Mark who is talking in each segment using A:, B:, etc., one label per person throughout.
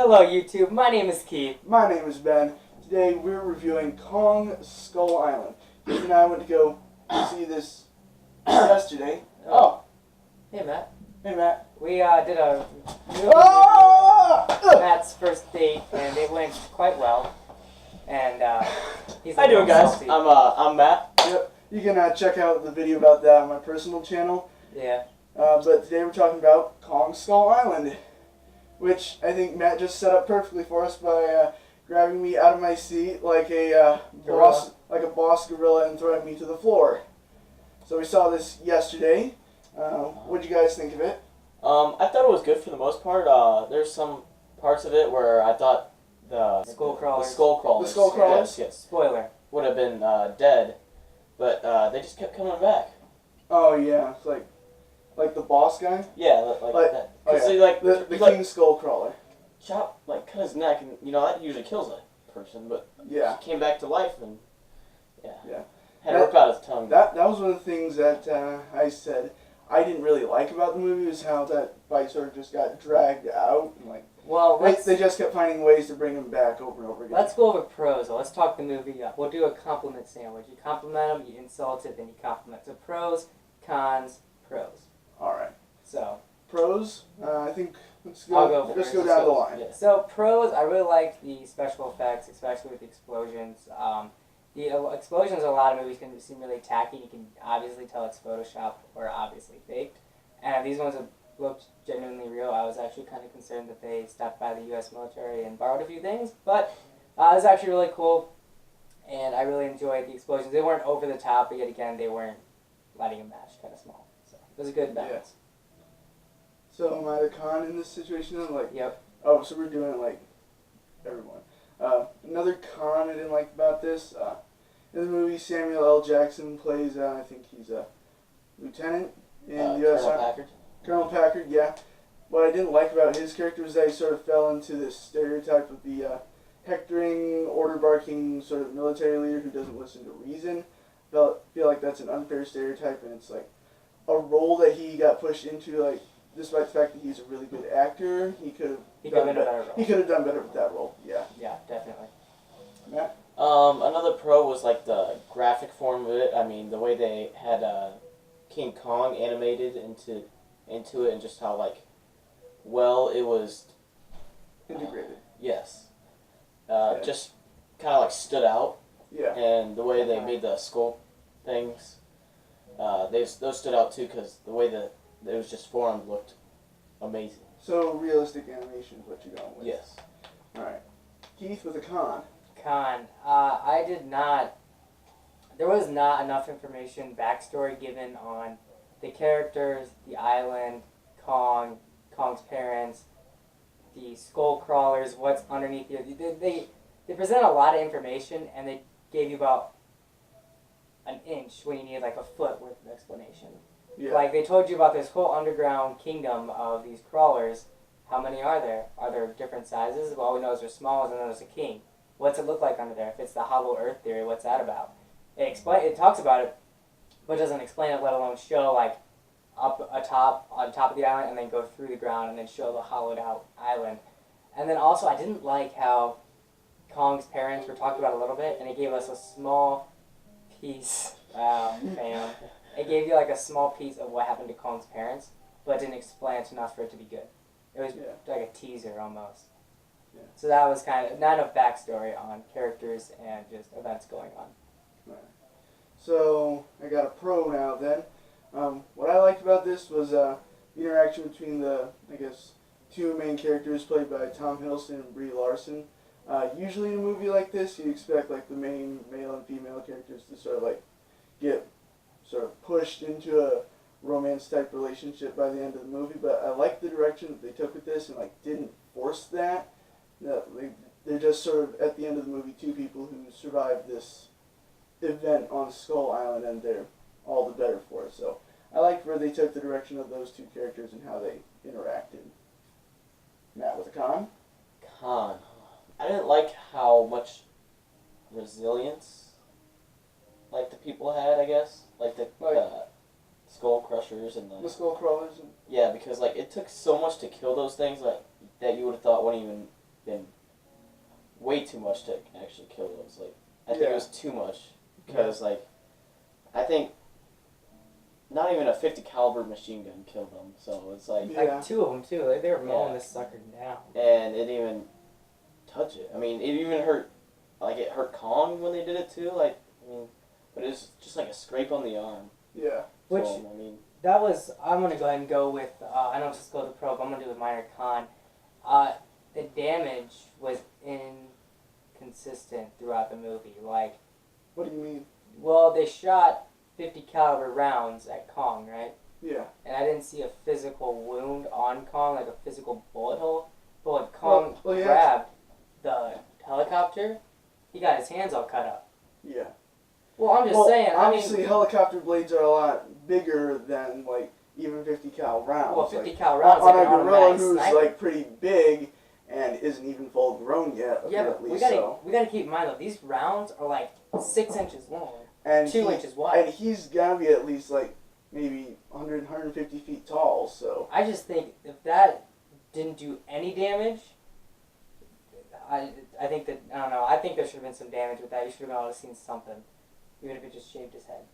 A: Hello YouTube, my name is Keith.
B: My name is Ben. Today we're reviewing Kong Skull Island. Keith and I went to go see this yesterday. Oh.
A: Hey Matt.
B: Hey Matt.
A: We did a Matt's first date and it went quite well. And he's
C: How you doing, guys?
A: salty.
C: I'm Matt.
B: Yep. You can check out the video about that on my personal channel.
A: Yeah.
B: But today we're talking about Kong Skull Island, which I think Matt just set up perfectly for us by grabbing me out of my seat like a boss gorilla and throwing me to the floor. So we saw this yesterday. What did you guys think of it?
C: I thought it was good for the most part. There's some parts of it where I thought the
A: Skull crawlers.
B: The skull crawlers?
C: Yes.
A: Spoiler.
C: Would have been dead, but they just kept coming back.
B: Oh yeah, it's like the boss guy.
C: Yeah, like that.
B: Oh, yeah.
C: They, like
B: the
C: you,
B: King Skull Crawler.
C: cut his neck, and that usually kills a person, but
B: Yeah.
C: he came back to life, and
B: Yeah.
C: had to rip out his tongue.
B: That was one of the things that I said I didn't really like about the movie, was how that fight sort of just got dragged out. And
A: Well,
B: they just kept finding ways to bring him back over and over again.
A: let's go over pros. Let's talk the movie up. We'll do a compliment sandwich. You compliment them, you insult it, then you compliment. So pros, cons, pros.
B: All right.
A: So
B: Pros. I think let's
A: I'll
B: go.
A: go
B: Let's
A: first.
B: go down the line.
C: Yeah.
A: So pros, I really liked the special effects, especially with the explosions. The explosions in a lot of movies can seem really tacky. You can obviously tell it's Photoshop or obviously faked. And these ones have looked genuinely real. I was actually kind of concerned that they stopped by the U.S. military and borrowed a few things, but it was actually really cool. And I really enjoyed the explosions. They weren't over the top, but yet again, they weren't lighting a match, kind of small. So it was a good balance.
B: So am I the con in this situation then?
A: Yep.
B: Oh, so we're doing it like everyone. Another con I didn't like about this, in the movie Samuel L. Jackson plays, I think he's a lieutenant in the U.S.
C: Colonel
B: Army.
C: Packard.
B: Colonel Packard, yeah. What I didn't like about his character was that he sort of fell into this stereotype of the hectoring, order-barking sort of military leader who doesn't listen to reason. Feel like that's an unfair stereotype, and it's like a role that he got pushed into, despite the fact that he's a really good actor, he could have done better with that role. Yeah.
A: Yeah, definitely.
B: Matt?
C: Another pro was the graphic form of it. I mean, the way they had King Kong animated into it, and just how well it was
B: Integrated.
C: Yes.
B: Yeah.
C: Just kind of stood out.
B: Yeah.
C: And the way they made the skull things, those stood out too, because the way that it was just formed looked amazing.
B: So realistic animation is what you're going with.
C: Yes.
B: All right. Keith with a con.
A: Con. There was not enough information, backstory given on the characters, the island, Kong's parents, the skull crawlers, what's underneath the... They present a lot of information, and they gave you about an inch when you need a foot worth of explanation.
B: Yeah.
A: They told you about this whole underground kingdom of these crawlers. How many are there? Are there different sizes? Well, all we know is they're small, and then there's a king. What's it look like under there? If it's the hollow earth theory, what's that about? It talks about it, but doesn't explain it, let alone show on top of the island and then go through the ground and then show the hollowed out island. And then also I didn't like how Kong's parents were talked about a little bit, and it gave us a small piece. Fam. It gave you a small piece of what happened to Kong's parents, but didn't explain it enough for it to be good. It was like a teaser almost.
B: Yeah.
A: So that was kind of not enough backstory on characters and just events going on.
B: Right. So I got a pro now then. What I liked about this was the interaction between the, two main characters played by Tom Hiddleston and Brie Larson. Usually in a movie like this, you expect the main male and female characters to sort of get pushed into a romance type relationship by the end of the movie, but I liked the direction that they took with this and didn't force that. They're just sort of at the end of the movie two people who survived this event on Skull Island, and they're all the better for it. So I liked where they took the direction of those two characters and how they interacted. Matt with a con?
C: Con. I didn't like how much resilience the people had, I guess. The skull crushers and
B: The skull crawlers?
C: Yeah, because it took so much to kill those things that you would have thought wouldn't even been way too much to actually kill those. Like, I think it was too much because, like, I think not even a 50 caliber machine gun killed them. So it's like,
A: Like 2 of them too. Like, they were mowing this sucker down.
C: and it didn't even touch it. I mean, it even hurt. Like, it hurt Kong when they did it too. Like, I mean, but it's just like a scrape on the arm.
B: Yeah.
A: Which
C: So, I mean,
A: that was. I'm gonna go ahead and go with. I know it's just go to pro, but I'm gonna do with minor con. The damage was inconsistent throughout the movie. Like,
B: What do you mean?
A: well, they shot 50 caliber rounds at Kong, right?
B: Yeah.
A: And I didn't see a physical wound on Kong, like a physical bullet hole. But when Kong
B: Well, yeah.
A: grabbed the helicopter, he got his hands all cut up.
B: Yeah.
A: Well, I'm just saying.
B: Obviously,
A: I mean,
B: helicopter blades are a lot bigger than like even 50 cal rounds.
A: well, 50
B: like,
A: cal rounds
B: on
A: like
B: a
A: an
B: gorilla
A: automatic
B: who's
A: sniper.
B: like pretty big and isn't even full grown yet.
A: Yeah, but
B: apparently,
A: we gotta keep in mind though, these rounds are like 6 inches long,
B: and
A: 2 inches wide.
B: And he's gotta be at least like maybe 100, 150 feet tall. So
A: I just think if that didn't do any damage, I think that, I don't know, I think there should have been some damage with that. You should have been able to seen something, even if it just shaved his head.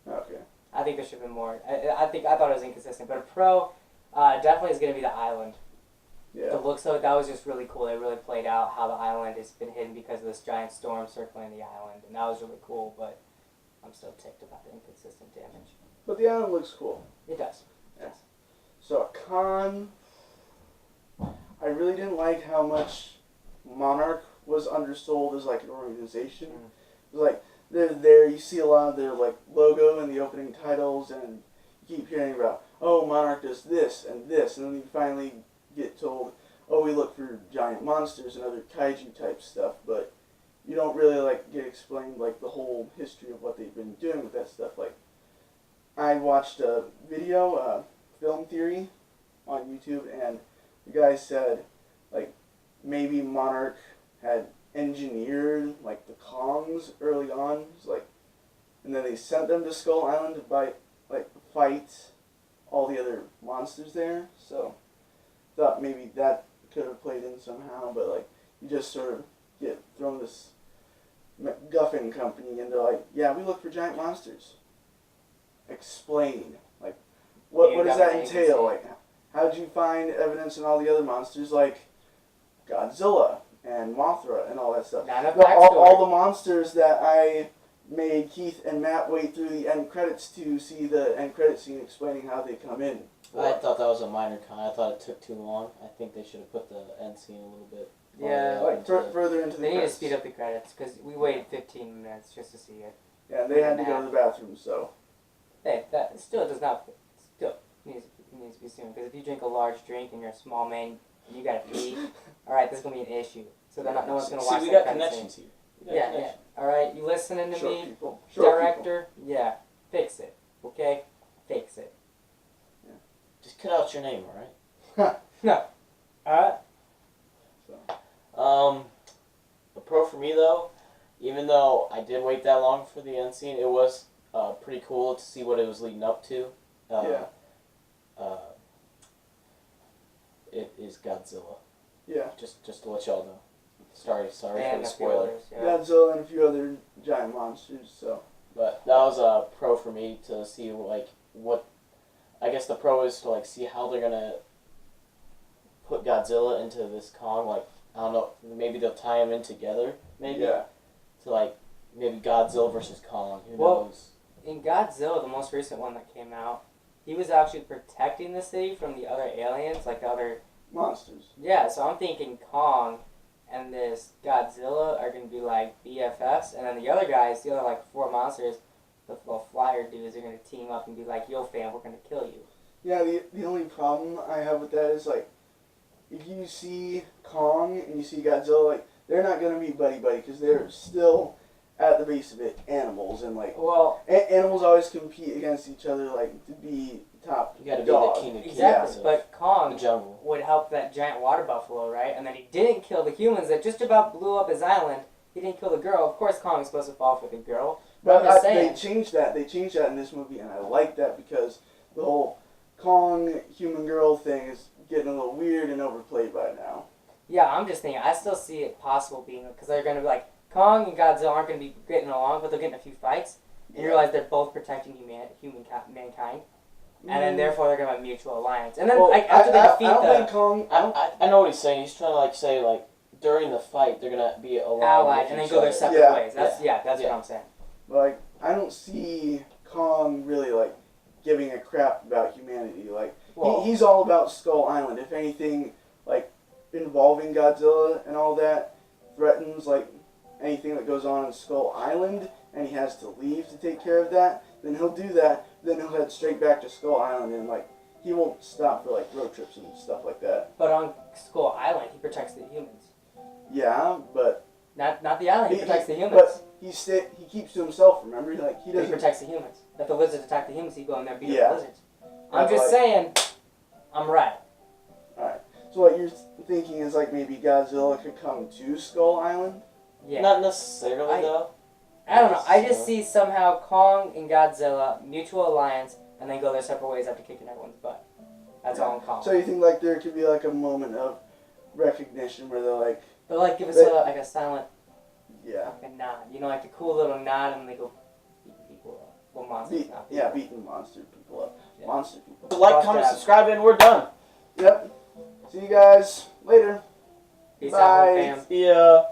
B: okay.
A: I think there should have been more. I thought it was inconsistent, but a pro definitely is going to be the island.
B: Yeah.
A: The looks of it, that was just really cool. They really played out how the island has been hidden because of this giant storm circling the island, and that was really cool, but I'm still ticked about the inconsistent damage.
B: But the island looks cool.
A: It does.
B: Yeah. So a con, I really didn't like how much Monarch was undersold as like an organization. It was like they're there, you see a lot of their like logo in the opening titles, and you keep hearing about, oh, Monarch does this, and then you finally get told, oh, we look for giant monsters and other kaiju type stuff, but you don't really like get explained like the whole history of what they've been doing with that stuff. Like, I watched a video, Film Theory, on YouTube, and the guy said, like, maybe Monarch had engineered, like, the Kongs early on, like, and then they sent them to Skull Island to fight all the other monsters there, so thought maybe that could have played in somehow, but, like, you just sort of get thrown this MacGuffin company, and they're like, yeah, we look for giant monsters. Explain. Like, what does that entail? Like, how'd you find evidence in all the other monsters, like Godzilla and Mothra and all that stuff? All the monsters that I made Keith and Matt wait through the end credits to see the end credit scene explaining how they come in.
C: I thought that was a minor con. I thought it took too long. I think they should have put the end scene a little bit.
A: Yeah,
B: like further into the
A: They need to
B: credits.
A: speed up the credits, because we waited 15 minutes just to see it.
B: Yeah, they had to go to the bathroom, so.
A: Hey, that still does not, still needs to be soon, because if you drink a large drink and you're a small man and you gotta pee, alright, this is going to be an issue. So then no one's going to watch
C: we
A: that
C: got
A: credit
C: connections
A: scene.
C: here.
A: Yeah. Alright, you listening to
B: Short
A: me?
B: people. Short
A: Director? Yeah. Fix it. Okay? Fix it.
C: Just cut out your name, alright?
A: No. Alright?
C: The pro for me though, even though I did wait that long for the end scene, it was pretty cool to see what it was leading up to. It is Godzilla.
B: Yeah.
C: Just to let y'all know. Sorry for
A: And
C: the
A: a few
C: spoiler.
A: others, yeah.
B: Godzilla and a few other giant monsters, so.
C: But that was a pro for me to see like what. I guess the pro is to like see how they're gonna put Godzilla into this Kong. Like, I don't know, maybe they'll tie them in together. Maybe
B: Yeah.
C: to like maybe Godzilla versus Kong. Who
A: Well,
C: knows?
A: In Godzilla, the most recent one that came out, he was actually protecting the city from the other aliens, like the other...
B: Monsters.
A: Yeah, so I'm thinking Kong and this Godzilla are going to be like BFFs, and then the other guys, the other like 4 monsters, the little flyer dudes, are going to team up and be like, yo fam, we're going to kill you.
B: Yeah, the only problem I have with that is, like, if you see Kong and you see Godzilla, like, they're not going to be buddy-buddy, because they're still, at the base of it, animals, and, like,
A: Well,
B: animals always compete against each other, like, to be top
C: You gotta
B: dog.
C: be the king of
A: exactly,
C: kings.
A: but
C: The
A: Kong
C: jungle.
A: would help that giant water buffalo, right? And then he didn't kill the humans that just about blew up his island. He didn't kill the girl. Of course, Kong is supposed to fall for the girl.
B: But
A: I'm just
B: they
A: saying.
B: changed that. They changed that in this movie, and I like that because the whole Kong human girl thing is getting a little weird and overplayed by now.
A: Yeah, I'm just thinking. I still see it possible being because they're gonna be like Kong and Godzilla aren't gonna be getting along, but they'll get in a few fights and you realize they're both protecting mankind, and then therefore they're gonna have a mutual alliance. And then
B: Well,
A: like after they defeat
B: I don't
A: the
B: think Kong.
C: I know what he's saying. He's trying to like say like during the fight they're gonna be aligned
A: allied
C: with
A: and then
C: each
A: go their
C: other.
A: separate
B: Yeah.
A: ways. That's what I'm saying.
B: Like, I don't see Kong really, like, giving a crap about humanity. Like,
A: Well,
B: he's all about Skull Island. If anything, like, involving Godzilla and all that threatens, like, anything that goes on in Skull Island, and he has to leave to take care of that, then he'll do that. Then he'll head straight back to Skull Island, and, like, he won't stop for, like, road trips and stuff like that.
A: but on Skull Island, he protects the humans.
B: Yeah, but...
A: Not the island. He protects the humans.
B: But he keeps to himself, remember? Like, he
A: He
B: doesn't...
A: protects the humans. If the lizards attack the humans, he go in there and beat
B: Yeah.
A: up the lizards. I'm
B: But,
A: just
B: like-
A: saying, I'm right.
B: Alright. So what you're thinking is, like, maybe Godzilla could come to Skull Island?
A: Yeah.
C: Not necessarily though.
A: I don't know. I just see somehow Kong and Godzilla, mutual alliance, and then go their separate ways after kicking everyone's butt. That's all I'm calling.
B: So you think, like, there could be, like, a moment of recognition where they're like,
A: But like, give us like a silent,
B: yeah.
A: like a nod. You know, like the cool little nod, and they go beat people up. Well, monsters, not people.
B: Beating monster people up.
A: Yeah.
B: Monster people.
C: So like,
A: Cross
C: comment,
A: tab.
C: subscribe, and we're done.
B: Yep. See you guys later.
A: Peace
B: Bye.
A: out, fam.
C: Yeah.